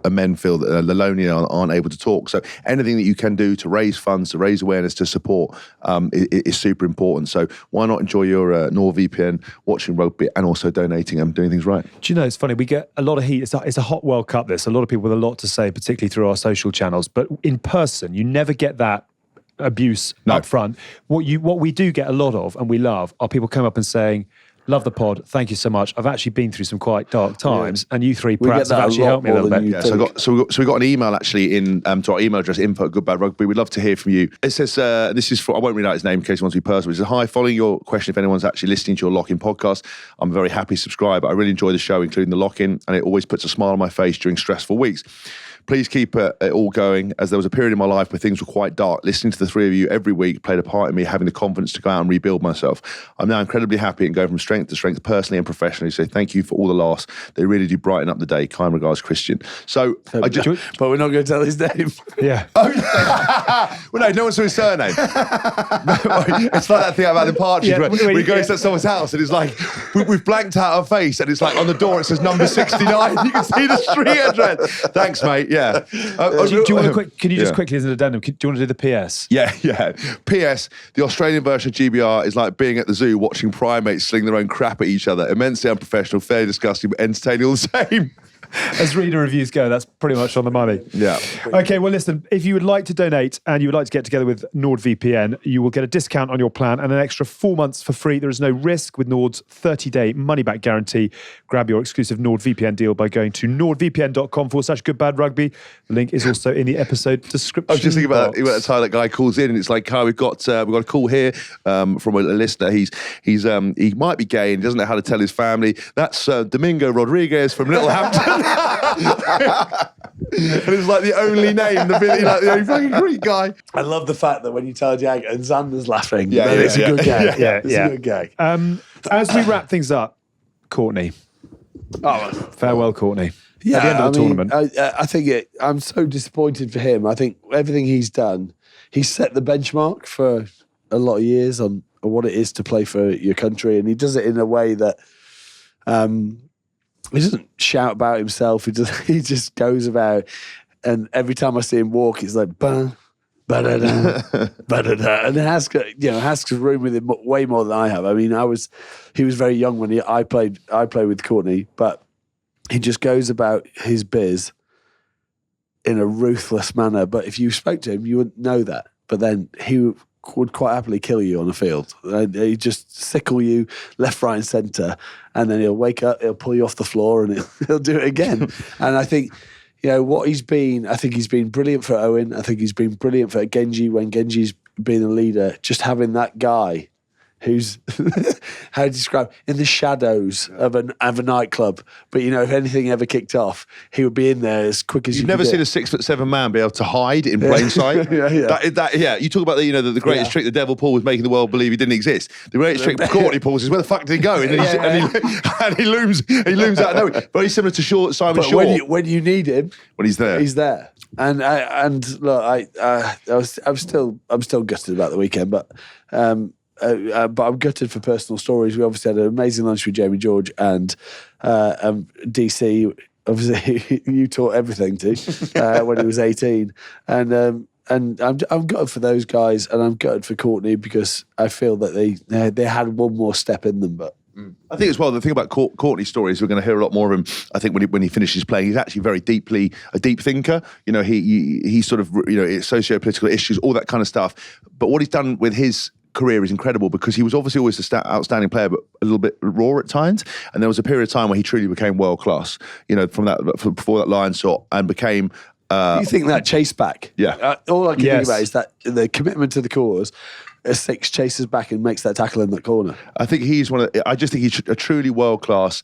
men feel that they're lonely and aren't able to talk. So anything that you can do to raise funds, to raise awareness, to support is super important. So why not enjoy your NordVPN, watching rugby and also donating and doing things right? Do you know, it's funny, we get a lot of heat. It's a hot World Cup, this. A lot of people with a lot to say, particularly through our social channels. But in person, you never get that abuse up front. What we do get a lot of, and we love, are people come up and saying, love the pod, thank you so much. I've actually been through some quite dark times, and you three perhaps have actually helped me a little bit. Yeah, so we got an email actually in to our email address, info@goodbadrugby. We'd love to hear from you. It says, this is for, I won't read out his name in case he wants to be personal. It says, hi, following your question, if anyone's actually listening to your lock-in podcast, I'm a very happy subscriber. I really enjoy the show, including the lock-in, and it always puts a smile on my face during stressful weeks. Please keep it all going, as there was a period in my life where things were quite dark. Listening to the three of you every week played a part in me having the confidence to go out and rebuild myself. I'm now incredibly happy and going from strength to strength personally and professionally. So thank you for all the laughs. They really do brighten up the day. Kind regards, Christian. So, but we're not going to tell his name. Yeah. Well, no one saw his surname. It's like that thing about the partridge where we go to someone's house and it's like, we've blanked out our face and it's like on the door it says number 69. You can see the street address. Thanks, mate. Yeah. Do you want to can you just quickly as an addendum, do you want to do the PS? Yeah. PS, the Australian version of GBR is like being at the zoo watching primates sling their own crap at each other. Immensely unprofessional, fairly disgusting, but entertaining all the same. As reader reviews go, that's pretty much on the money. Yeah. Okay, well, listen, if you would like to donate and you would like to get together with NordVPN, you will get a discount on your plan and an extra 4 months for free. There is no risk with Nord's 30-day money-back guarantee. Grab your exclusive NordVPN deal by going to nordvpn.com/goodbadrugby. The link is also in the episode description. I was just thinking about that time that guy calls in and it's like, Kai, we've got a call here from a listener. He might be gay and he doesn't know how to tell his family. That's Domingo Rodriguez from Littlehampton. And it's like the only name, the only fucking Greek guy. I love the fact that when you tell Jack and Xander's laughing, Yeah, then yeah, it's a yeah. good gag. Yeah, It's yeah. a good gag. As we wrap things up, Courtney. Farewell, Courtney. At the end of the tournament. I think I'm so disappointed for him. I think everything he's done, he's set the benchmark for a lot of years on what it is to play for your country, and he does it in a way that he doesn't shout about himself. He just goes about, and every time I see him walk, it's like ba da da ba da da. And Hask's room with him way more than I have. I mean, he was very young when I played with Courtney, but he just goes about his biz in a ruthless manner. But if you spoke to him, you wouldn't know that. But then he would quite happily kill you on the field. He'd just sickle you left, right, and centre, and then he'll wake up, he'll pull you off the floor, and he'll do it again. And I think, what he's been, I think he's been brilliant for Owen. I think he's been brilliant for Genji when Genji's been the leader. Just having that guy who's, how to describe, in the shadows of a nightclub. But, if anything ever kicked off, he would be in there as quick as You've you never could seen do. a 6'7" man be able to hide in plain sight. Yeah. You talk about the greatest trick the devil pulled was making the world believe he didn't exist. The greatest trick Courtney pulls is where the fuck did he go? And, and he looms out of nowhere. Very similar to Simon But Shaw. when you need him, When he's there. he's there. And look, I'm still gutted about the weekend, but I'm gutted for personal stories. We obviously had an amazing lunch with Jamie George and DC. Obviously, you taught everything to when he was 18, and I'm gutted for those guys, and I'm gutted for Courtney because I feel that they had one more step in them, but. I think as well, the thing about Courtney's story is we're going to hear a lot more of him. I think when he finishes playing, he's actually very deeply a deep thinker. He sort of, socio-political issues, all that kind of stuff. But what he's done with his career is incredible because he was obviously always an outstanding player, but a little bit raw at times. And there was a period of time where he truly became world class, from before that line shot and became... you think that chase back? Yeah. All I can think about is that the commitment to the cause. A 6 chases back and makes that tackle in that corner. I think I just think he's a truly world-class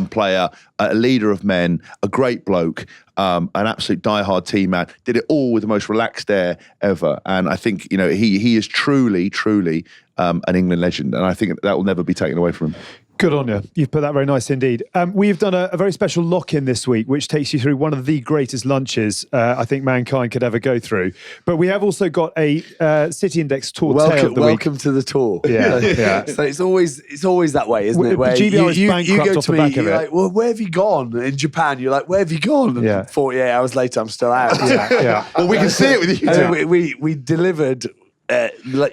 player, a leader of men, a great bloke, an absolute diehard team man. Did it all with the most relaxed air ever. And I think, he is truly, truly an England legend. And I think that will never be taken away from him. Good on you. You've put that very nice indeed. We've done a very special lock-in this week, which takes you through one of the greatest lunches I think mankind could ever go through. But we have also got a City Index tour tale of the week. Welcome to the tour. Yeah. So it's always that way, isn't it? Where GBR is you bankrupt go off to the me, back of you're it. like, well, where have you gone? In Japan, you're like, where have you gone? And 48 hours later, I'm still out. Yeah. Well, we can see it with you. And then we delivered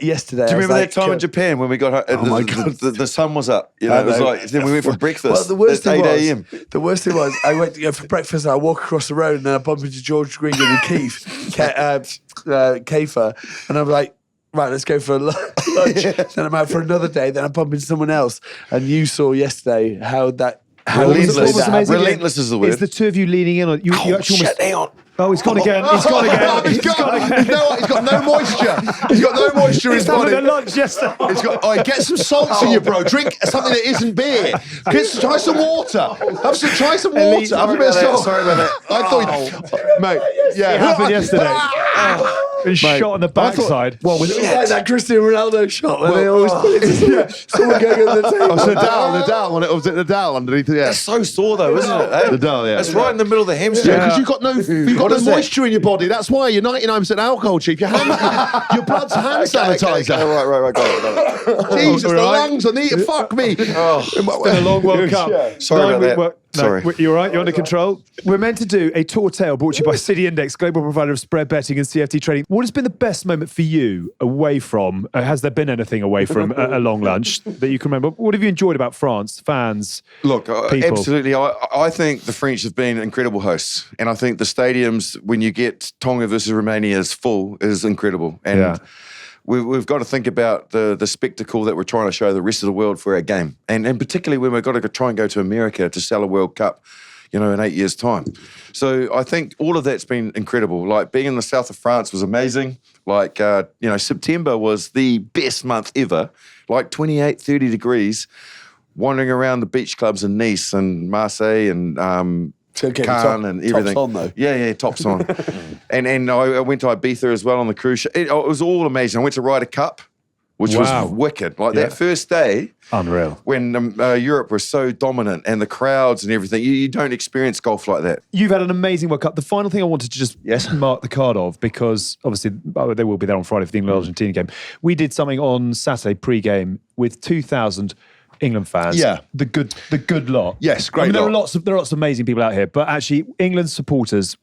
yesterday. Do you remember that time in Japan when we got my God. the sun was up? It was like, then we went for breakfast. Well, the worst at thing 8 a.m. The worst thing was, I went to go for breakfast. And I walk across the road, and then I bump into George Green and Keith, Kafer, and I'm like, right, let's go for lunch. Then I'm out for another day. Then I bump into someone else, and you saw yesterday how Relentless is the word. It's the two of you leaning in on you. You actually almost, hang on. Oh, he's gone again. He's gone again. He's got no moisture. He's got no moisture in his having body. a lunch yesterday. Get some salts in you, bro. Drink something that isn't beer. Try some water. Try some water. Have a bit of salt. Sorry about that. I thought, mate. Yeah, It happened yesterday. Been shot on the backside. Well, it's like that Cristiano Ronaldo shot where they always put it to someone going on the table. Oh, so the dowel underneath. Yeah, It's so sore though, isn't it? Eh? the dowel. Yeah, It's right in the middle of the hamstring. Yeah, because you've got no is that? moisture in your body. That's why you're 99% alcohol, chief. Your blood's hand sanitizer. Right. Got it. Jesus, All the right. lungs. I need. Fuck me. It's been a long World Cup. Sorry about that. Sorry. You're right. You're under control. We're meant to do a tour tale brought to you by City Index, global provider of spread betting and CFD trading. What has been the best moment for you away from? Has there been anything away from a long lunch that you can remember? What have you enjoyed about France, fans? Look, people? absolutely. I think the French have been incredible hosts, and I think the stadiums when you get Tonga versus Romania is full is incredible. And Yeah. we've got to think about the spectacle that we're trying to show the rest of the world for our game, and particularly when we've got to try and go to America to sell a World Cup, in 8 years' time. So I think all of that's been incredible. Like being in the south of France was amazing. Like, September was the best month ever. Like 28, 30 degrees, wandering around the beach clubs in Nice and Marseille and Okay, Khan and everything. Tops on, though. Yeah, tops on. and I went to Ibiza as well on the cruise ship. It was all amazing. I went to Ryder Cup, which Wow. was wicked. Like Yeah. that first day, Unreal. when Europe was so dominant and the crowds and everything, you don't experience golf like that. You've had an amazing World Cup. The final thing I wanted to just mark the card of, because obviously they will be there on Friday for the England-Argentina game. We did something on Saturday pre-game with 2,000 England fans. Yeah. The good lot. Yes, great There are lot. lots of amazing people out here, but actually England supporters,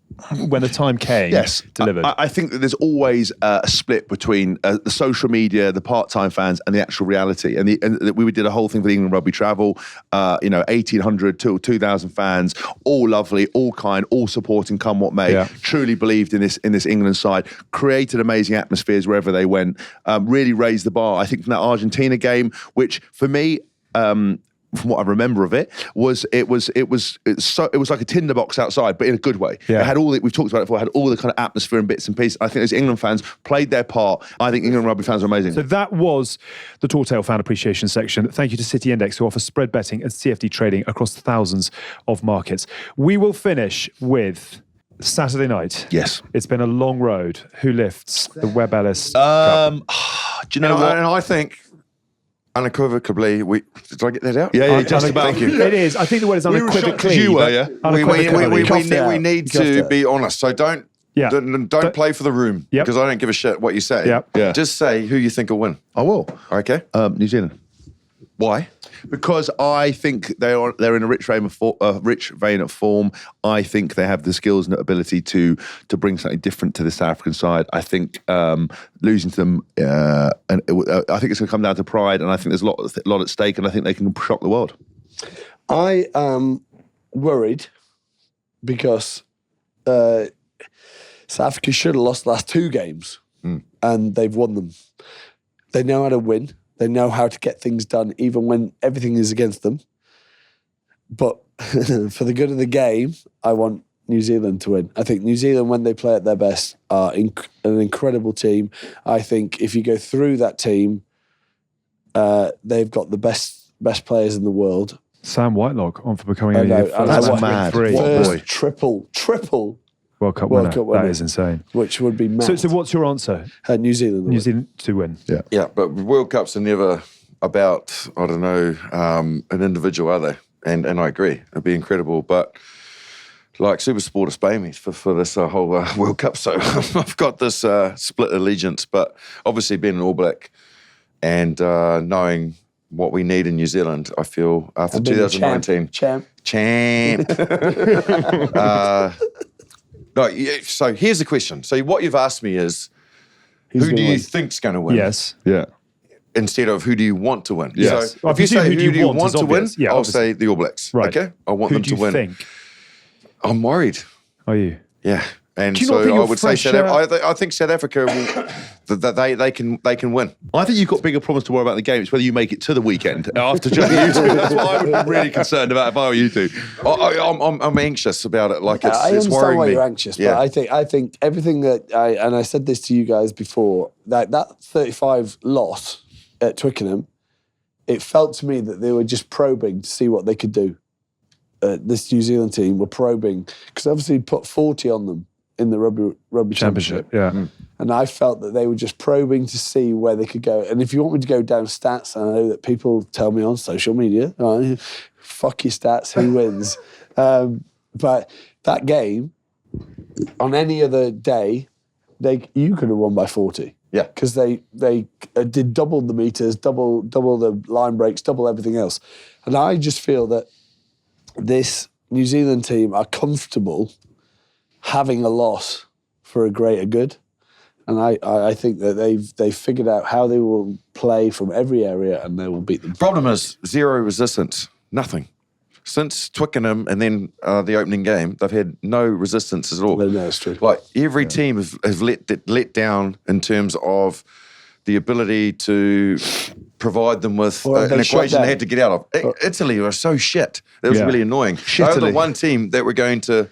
when the time came, delivered. I think that there's always a split between the social media, the part-time fans, and the actual reality. And we did a whole thing for the England Rugby Travel. 1,800 to 2,000 fans, all lovely, all kind, all supporting, come what may. Yeah. Truly believed in this England side. Created amazing atmospheres wherever they went. Really raised the bar. I think from that Argentina game, which for me. From what I remember of it, it was like a tinderbox outside, but in a good way. Yeah. It had all we've talked about it before. It had all the kind of atmosphere and bits and pieces. I think those England fans played their part. I think England rugby fans are amazing. So that was the Tortail Fan Appreciation section. Thank you to City Index, who offer spread betting and CFD trading across thousands of markets. We will finish with Saturday night. Yes. It's been a long road. Who lifts the Webb Ellis Do Cup? you know what? And I think unequivocally, did I get that out? Yeah, just about. Thank you. It is. I think the word is We were shocked unequivocally. 'cause you were, but yeah? unequivocally. We need Coughed to out. be honest. So don't play for the room, Yep. because I don't give a shit what you say. Yep. Yeah. Just say who you think will win. I will. Okay. New Zealand. Why? Because I think they're in a rich vein of form. I think they have the skills and the ability to bring something different to the South African side. I think losing to them, I think it's going to come down to pride, and I think there's a lot at stake, and I think they can shock the world. I am worried because South Africa should have lost the last 2 games and they've won them. They know how to win. They know how to get things done even when everything is against them. But for the good of the game, I want New Zealand to win. I think New Zealand, when they play at their best, are an incredible team. I think if you go through that team, they've got the best players in the world. Sam Whitelock on for becoming I a know, first and that's mad. three What a First triple World Cup World winner. Cup winner. That is insane. which would be mad. So what's your answer? New Zealand. New Zealand to win. Yeah. Yeah, but World Cups are never about, I don't know, an individual, are they? And I agree. It'd be incredible. But like Super Sport is paying me for this whole World Cup. So I've got this split allegiance. But obviously being an All Black and knowing what we need in New Zealand, I feel after 2019. Champ. No, yeah, so here's the question. So what you've asked me is, Who's who do gonna you win? think's going to win? Yes. Yeah. Instead of who do you want to win? Yes. So Well, if you say who do you want is to win, obvious. Yeah, I'll obviously. say the All Blacks. Right. Okay? I want Who them do to you win. think? I'm worried. Are you? Yeah. And Do you not so think I you're would say fresher? I think South Africa will, they can win. I think you've got bigger problems to worry about in the game. It's whether you make it to the weekend after just you two. That's what I would be really concerned about if I were you two. I'm anxious about it. Like I it's understand worrying why me. you're anxious, Yeah. but I think everything that I said this to you guys before, that 35 loss at Twickenham, it felt to me that they were just probing to see what they could do. This New Zealand team were probing because obviously put 40 on them in the rugby championship. Yeah. And I felt that they were just probing to see where they could go. And if you want me to go down stats, and I know that people tell me on social media, oh, fuck your stats, who wins? But that game, on any other day, you could have won by 40. Yeah. Because they did double the meters, double the line breaks, double everything else. And I just feel that this New Zealand team are comfortable having a loss for a greater good. And I think that they've figured out how they will play from every area and they will beat them. Problem is zero resistance, nothing. Since Twickenham and then the opening game, they've had no resistance at all. No, it's true. Like every team has let down in terms of the ability to provide them with Or an they shut equation they down. had to get out of. Italy were so shit. That was Yeah. really annoying. They were the Shittily. one team that were going to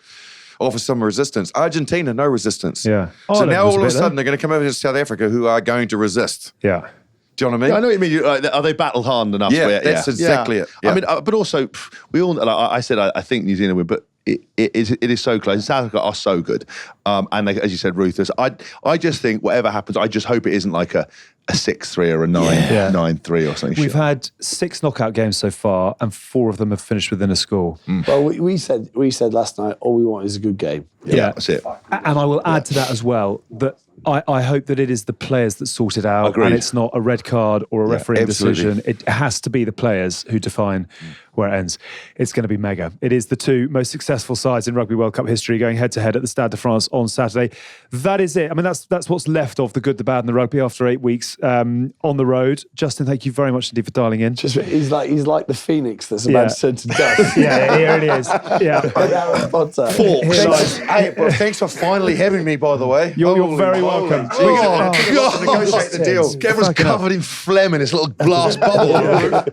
offer some resistance. Argentina, no resistance. Yeah. So Ireland now was a all of a bit sudden there. they're going to come over to South Africa who are going to resist. Yeah. Do you know what I mean? Yeah, I know what you mean. Are they battle hardened enough? Yeah, where- that's exactly it. Yeah. I mean, but also, we all, like I said, I think New Zealand would, but it is so close. South Africa are so good, and as you said, ruthless. I just think whatever happens, I just hope it isn't like a 6-3 or a 9-3 or something. We've had 6 knockout games so far, and 4 of them have finished within a score. Well, we said last night, all we want is a good game. Yeah, that's it. And I will add to that as well that I hope that it is the players that sort it out, Agreed. and it's not a red card or a refereeing absolutely. decision. It has to be the players who define where it ends. It's going to be mega. It is the 2 most successful sides in Rugby World Cup history going head-to-head at the Stade de France on Saturday. That is it. I mean, that's what's left of the good, the bad, and the rugby after 8 weeks on the road. Justin, thank you very much indeed for dialing in. He's like the phoenix that's about to turn to dust. Yeah, here it is. Yeah. Harry Potter. Thanks for finally having me, by the way. You're Holy very moly. welcome. Oh, God. negotiate the deal. Kevin's covered in phlegm in his little glass bubble.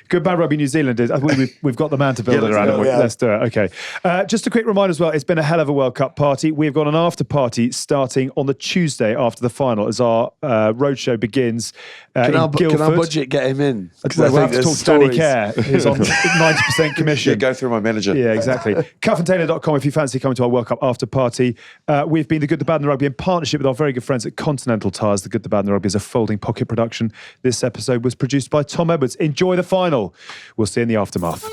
Good Bad Rugby New Zealand is. I think we've got the man to build it around. Let's do it. Okay. Just a quick reminder as well, it's been a hell of a World Cup party. We've got an after party starting on the Tuesday after the final as our roadshow begins in Guildford. Can our budget get him in? We'll have to talk to Danny Kerr, who's on 90% commission. Yeah, go through my manager. Yeah, exactly. cuffandtaylor.com if you fancy coming to our World Cup after party. We've been The Good, the Bad and the Rugby in partnership with our very good friends at Continental Tyres. The Good, the Bad and the Rugby is a folding pocket production. This episode was produced by Tom Edwards. Enjoy the final. We'll see you in the aftermath.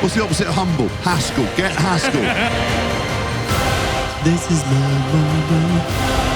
What's the opposite of humble? Haskell. Get Haskell. This is my moment.